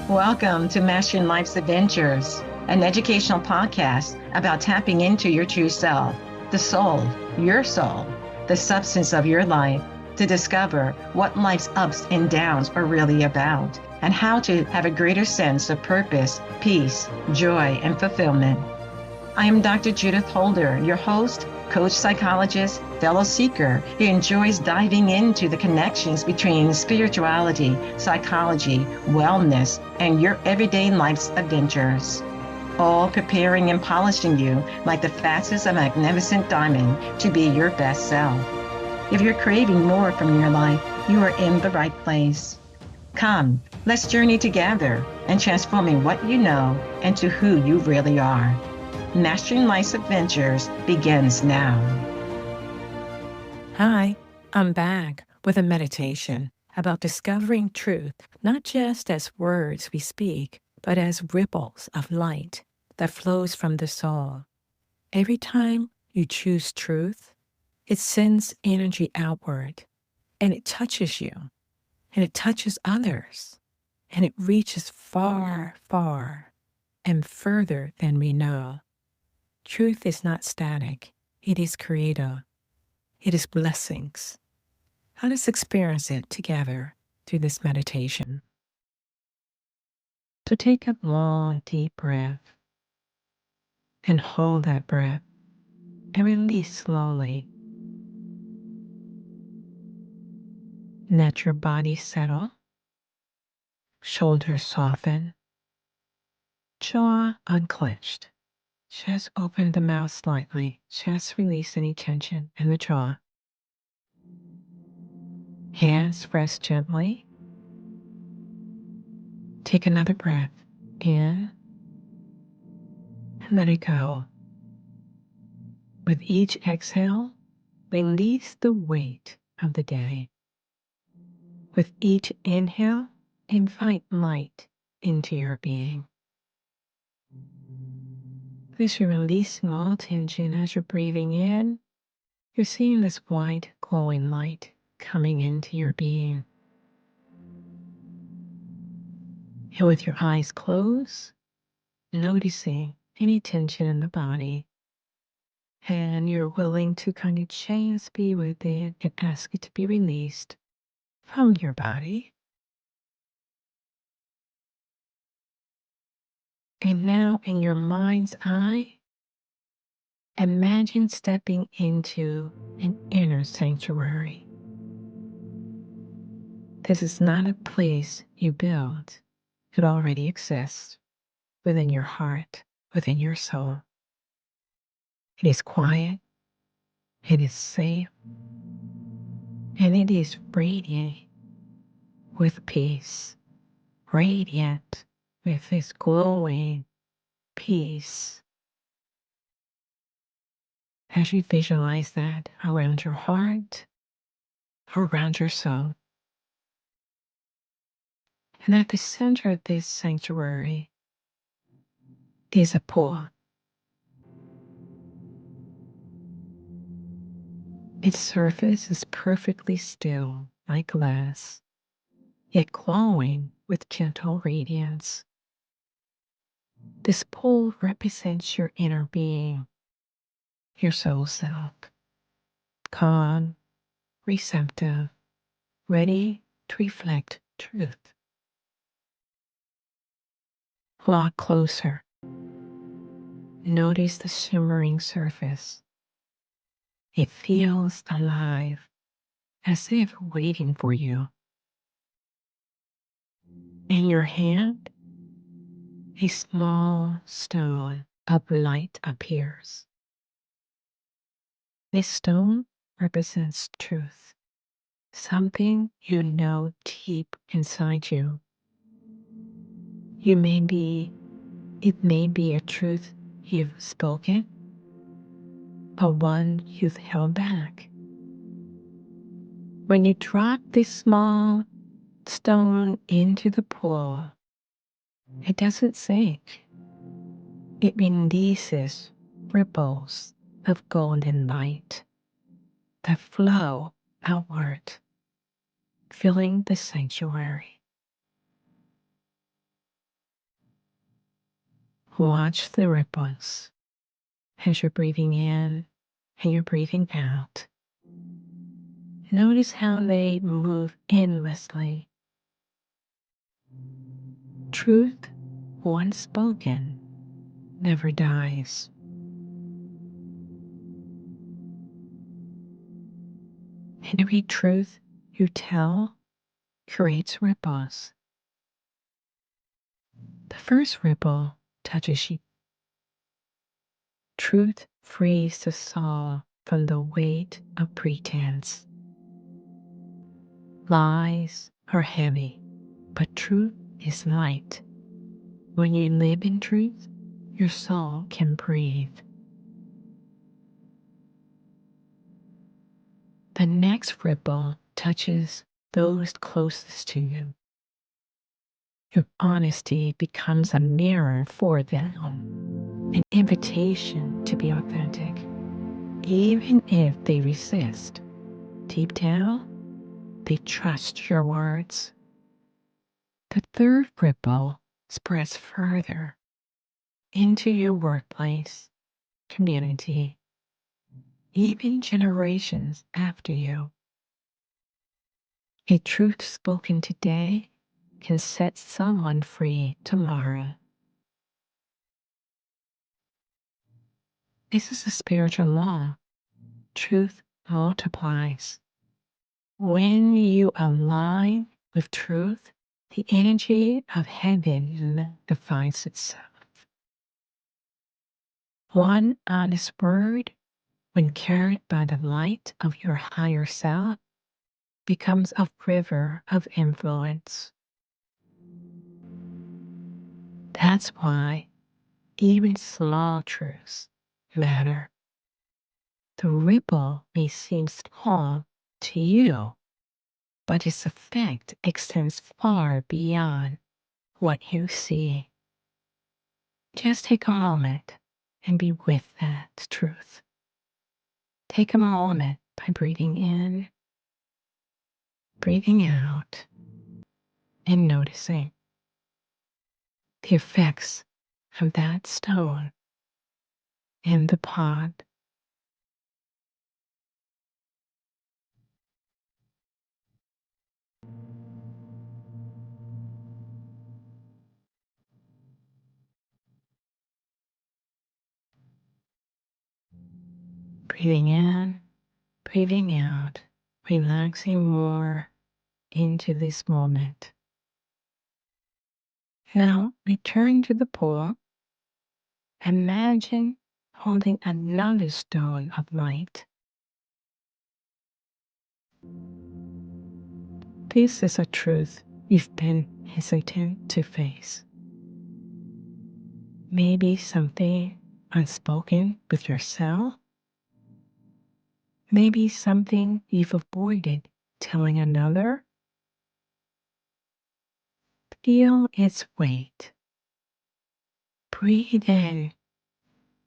Welcome to Mastering Life's Adventures, an educational podcast about tapping into your true self, the soul, the substance of your life, to discover what life's ups and downs are really about, and how to have a greater sense of purpose, peace, joy, and fulfillment. I am Dr. Judith Holder, your host, coach, psychologist, fellow seeker who enjoys diving into the connections between spirituality, psychology, wellness, and your everyday life's adventures. All preparing and polishing you like the facets of a magnificent diamond to be your best self. If you're craving more from your life, you are in the right place. Come, let's journey together and transforming what you know into who you really are. Mastering Life's Adventures begins now. Hi, I'm back with a meditation about discovering truth, not just as words we speak, but as ripples of light that flows from the soul. Every time you choose truth, it sends energy outward, and it touches you, and it touches others, and it reaches far, far, and further than we know. Truth is not static. It is creative. It is blessings. Let us experience it together through this meditation. So take a long, deep breath and hold that breath and release slowly. Let your body settle, shoulders soften, jaw unclenched. Just open the mouth slightly. Just release any tension in the jaw. Hands rest gently. Take another breath in and let it go. With each exhale, release the weight of the day. With each inhale, invite light into your being. As you're releasing all tension as you're breathing in, you're seeing this white glowing light coming into your being. And with your eyes closed, noticing any tension in the body, and you're willing to kind of just be with it and ask it to be released from your body. And now in your mind's eye, imagine stepping into an inner sanctuary. This is not a place you build. It already exists within your heart, within your soul. It is quiet, it is safe, and it is radiant with peace, radiant with this glowing peace. As you visualize that around your heart, around your soul, and at the center of this sanctuary is a pool. Its surface is perfectly still, like glass, yet glowing with gentle radiance. This pool represents your inner being, your soul self, calm, receptive, ready to reflect truth. Walk closer. Notice the shimmering surface. It feels alive, as if waiting for you. In your hand, a small stone of light appears. This stone represents truth, something you know deep inside you. It may be a truth you've spoken, but one you've held back. When you drop this small stone into the pool, it doesn't sink. It releases ripples of golden light that flow outward, filling the sanctuary. Watch the ripples as you're breathing in and you're breathing out. Notice how they move endlessly. Truth, once spoken, never dies. And every truth you tell creates ripples. The first ripple touches you. Truth frees the soul from the weight of pretense. Lies are heavy, but truth is light. When you live in truth, your soul can breathe. The next ripple touches those closest to you. Your honesty becomes a mirror for them, an invitation to be authentic, even if they resist. Deep down, they trust your words. The third ripple spreads further into your workplace, community, even generations after you. A truth spoken today can set someone free tomorrow. This is a spiritual law. Truth multiplies. When you align with truth, the energy of heaven defines itself. One honest word, when carried by the light of your higher self, becomes a river of influence. That's why even small truths matter. The ripple may seem small to you, but its effect extends far beyond what you see. Just take a moment and be with that truth. Take a moment by breathing in, breathing out, and noticing the effects of that stone in the pond. Breathing in, breathing out, relaxing more into this moment. Now return to the pool. Imagine holding another stone of light. This is a truth you've been hesitant to face. Maybe something unspoken with yourself. Maybe something you've avoided telling another. Feel its weight. Breathe in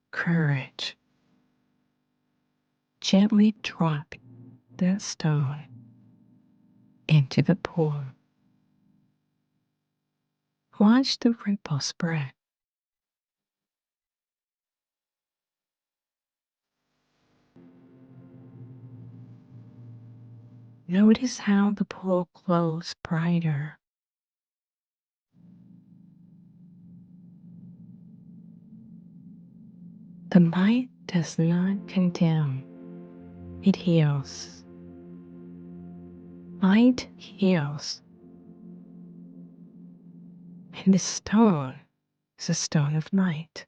courage. Gently drop the stone into the pool. Watch the ripple spread. Notice how the pool glows brighter. The light does not condemn, it heals. Light heals. And the stone is a stone of light.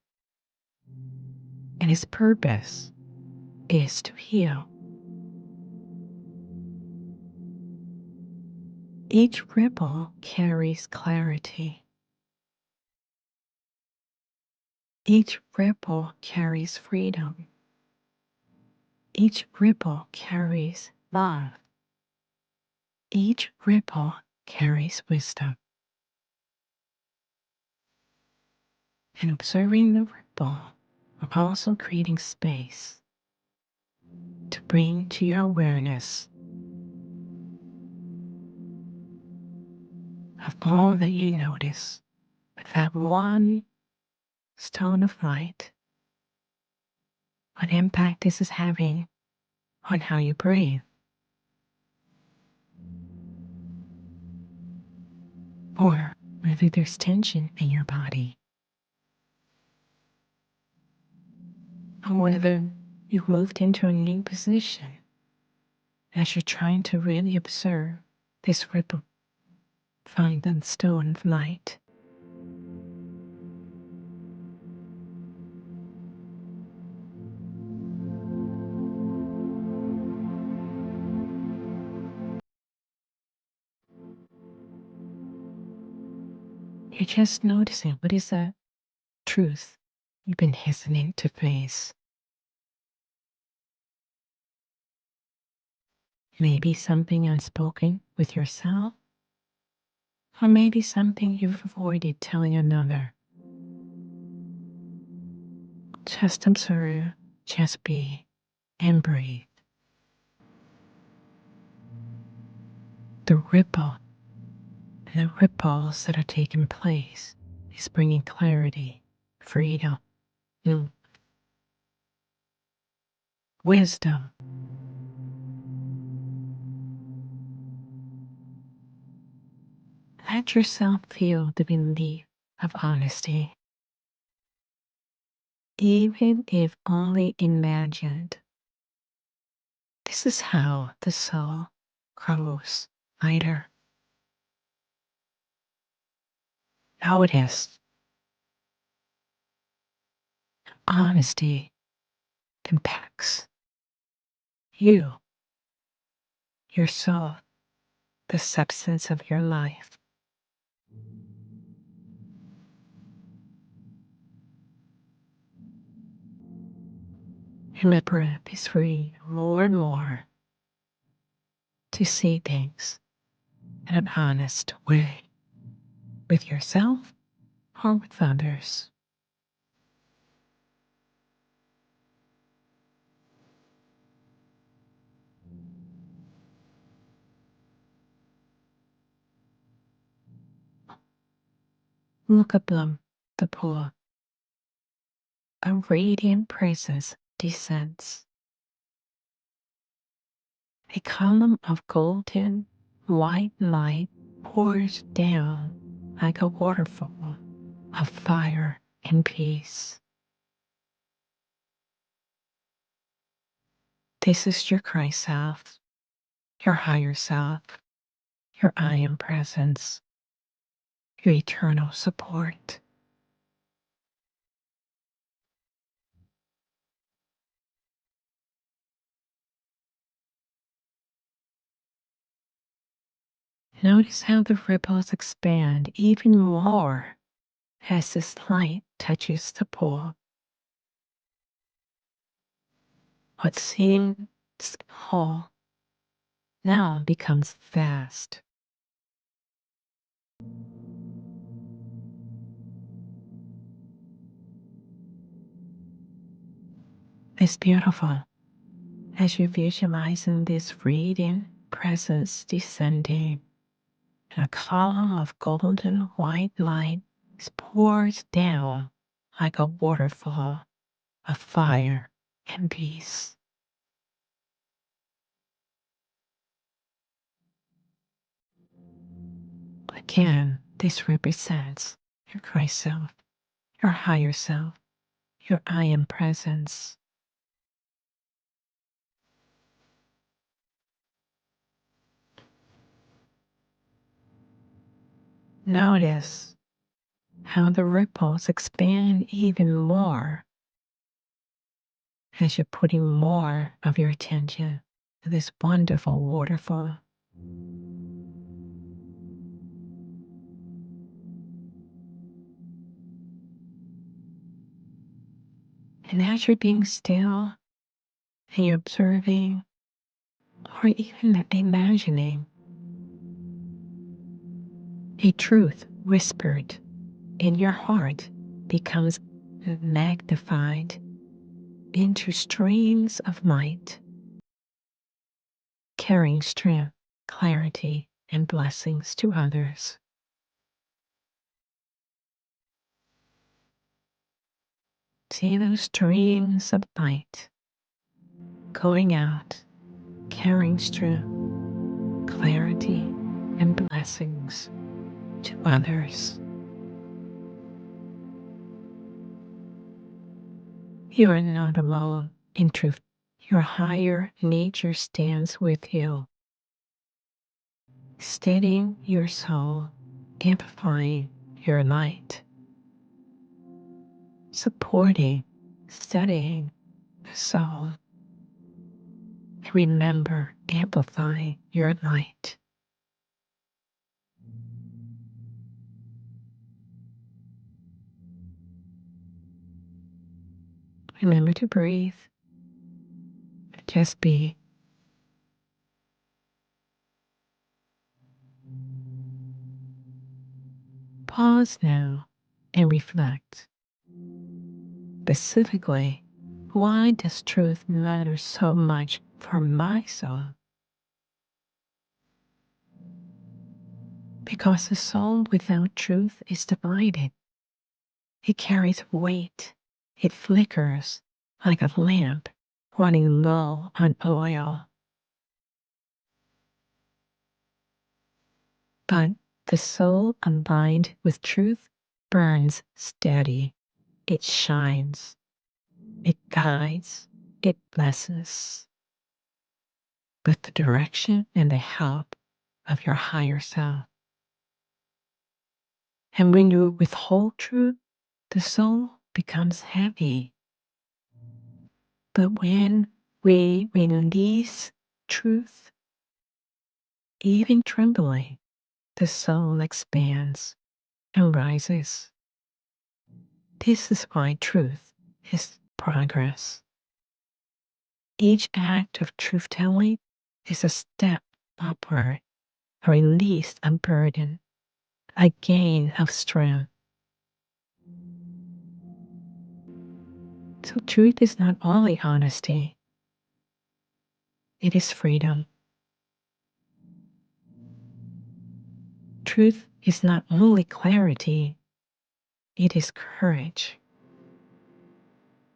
And its purpose is to heal. Each ripple carries clarity. Each ripple carries freedom. Each ripple carries love. Each ripple carries wisdom. And observing the ripple, we're also creating space to bring to your awareness of all that you notice with that one stone of light, what impact this is having on how you breathe, or whether there's tension in your body, or whether you've moved into a new position as you're trying to really observe this ripple. Find the stone of light. You're just noticing what is that truth you've been hesitant to face. Maybe something unspoken with yourself, or maybe something you've avoided telling another. Just observe, just be, and breathe. The ripples that are taking place is bringing clarity, freedom, wisdom. Let yourself feel the relief of honesty, even if only imagined. This is how the soul grows lighter. Notice honesty impacts you, your soul, the substance of your life. Remember, be free more and more to see things in an honest way with yourself or with others. Look above the pool. A radiant presence descends. A column of golden white light pours down like a waterfall of fire and peace. This is your Christ self, your higher self, your I am presence, your eternal support. Notice how the ripples expand even more as this light touches the pool. What seems small now becomes vast. It's beautiful as you visualizing this radiant presence descending. A column of golden white light pours down like a waterfall of fire and peace. Again, this represents your Christ self, your higher self, your I am presence. Notice how the ripples expand even more as you're putting more of your attention to this wonderful waterfall. And as you're being still and you're observing or even imagining, a truth whispered in your heart becomes magnified into streams of light, carrying strength, clarity, and blessings to others. See those streams of light going out, carrying strength, clarity, and blessings to others. You are not alone. In truth, your higher nature stands with you, steadying your soul, amplifying your light, supporting, steadying the soul. Remember, amplifying your light. Remember to breathe. Just be. Pause now and reflect. Specifically, why does truth matter so much for my soul? Because the soul without truth is divided. It carries weight. It flickers like a lamp running low on oil. But the soul combined with truth burns steady. It shines. It guides. It blesses with the direction and the help of your higher self. And when you withhold truth, the soul becomes heavy. But when we release truth, even trembling, the soul expands and rises. This is why truth is progress. Each act of truth-telling is a step upward, a release of burden, a gain of strength. So truth is not only honesty, it is freedom. Truth is not only clarity, it is courage.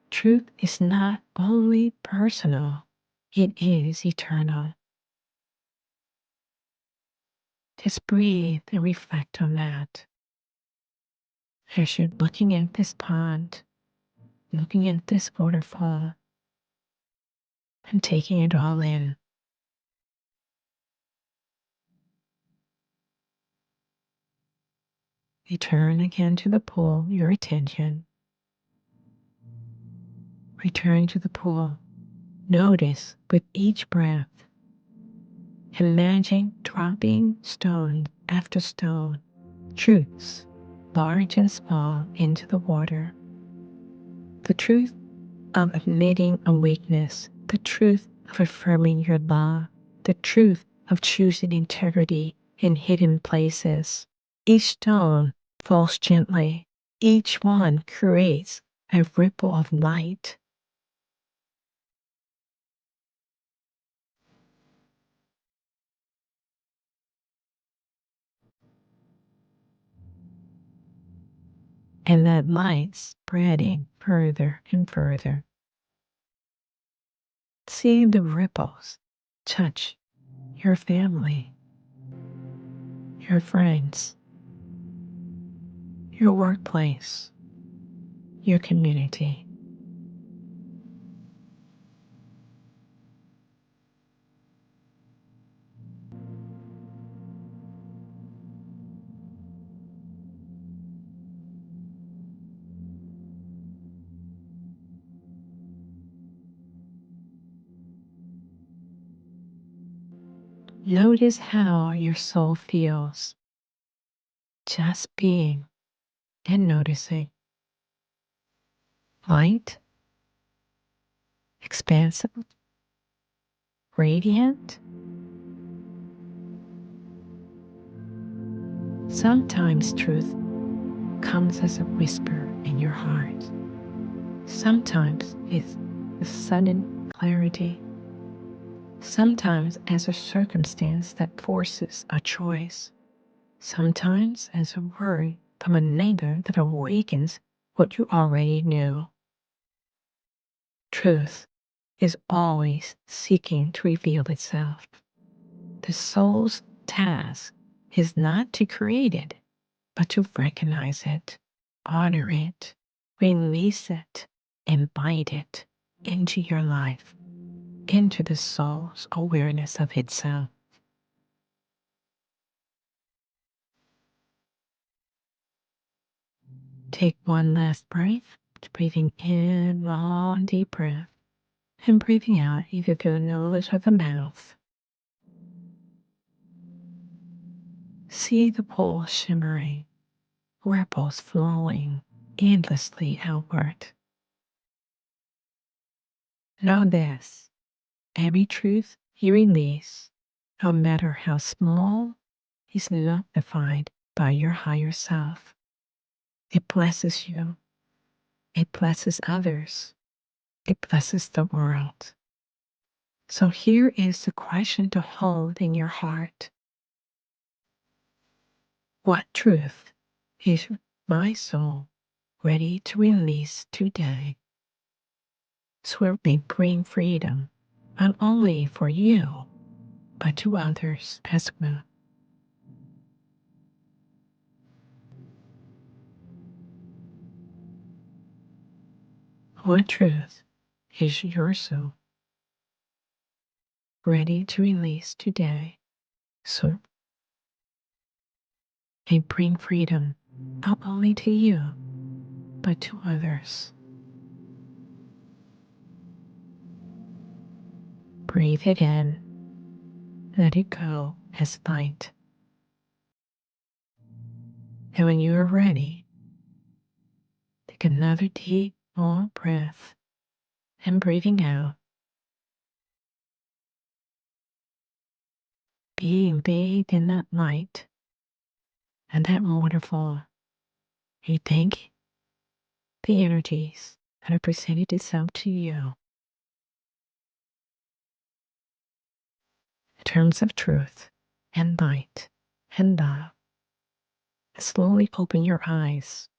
Truth is not only personal, it is eternal. Just breathe and reflect on that. As you're looking at this pond, looking at this waterfall, and taking it all in. Return again to the pool, your attention. Return to the pool. Notice with each breath. Imagine dropping stone after stone, truths, large and small, into the water. The truth of admitting a weakness, the truth of affirming your law, the truth of choosing integrity in hidden places. Each stone falls gently. Each one creates a ripple of light. And that light spreading further and further. See the ripples touch your family, your friends, your workplace, your community. Notice how your soul feels. Just being and noticing. Light, expansive, radiant. Sometimes truth comes as a whisper in your heart. Sometimes it's a sudden clarity. Sometimes as a circumstance that forces a choice. Sometimes as a word from a neighbor that awakens what you already knew. Truth is always seeking to reveal itself. The soul's task is not to create it, but to recognize it, honor it, release it, invite it into your life, into the soul's awareness of itself. Take one last breath, breathing in long, deep breath, and breathing out either through the nose or the mouth. See the pool shimmering, ripples flowing endlessly outward. Know this, every truth you release, no matter how small, is amplified by your higher self. It blesses you. It blesses others. It blesses the world. So here is the question to hold in your heart. What truth is my soul ready to release today, so it may bring freedom not only for you, but to others as well? What truth is your soul ready to release today, so it may bring freedom not only to you, but to others? Breathe it in. Let it go as light. And when you are ready, take another deep, long breath, and breathing out, being bathed in that light and that waterfall. You thank the energies that have presented itself to you in terms of truth and light and love. Slowly open your eyes.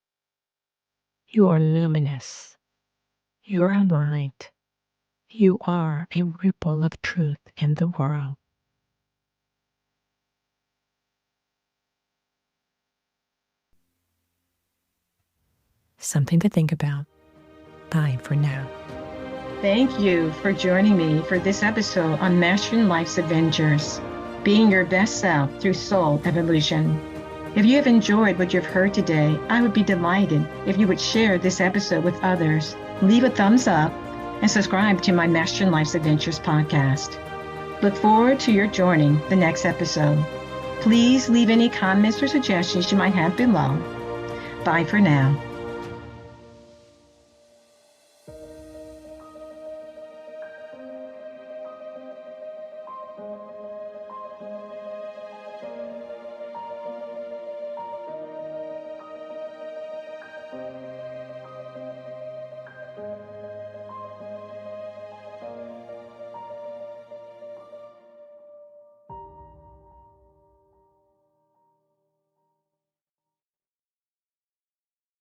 You are luminous. You are light. You are a ripple of truth in the world. Something to think about. Bye for now. Thank you for joining me for this episode on Mastering Life's Adventures, being your best self through soul evolution. If you have enjoyed what you've heard today, I would be delighted if you would share this episode with others, leave a thumbs up, and subscribe to my Mastering Life's Adventures podcast. Look forward to your joining the next episode. Please leave any comments or suggestions you might have below. Bye for now.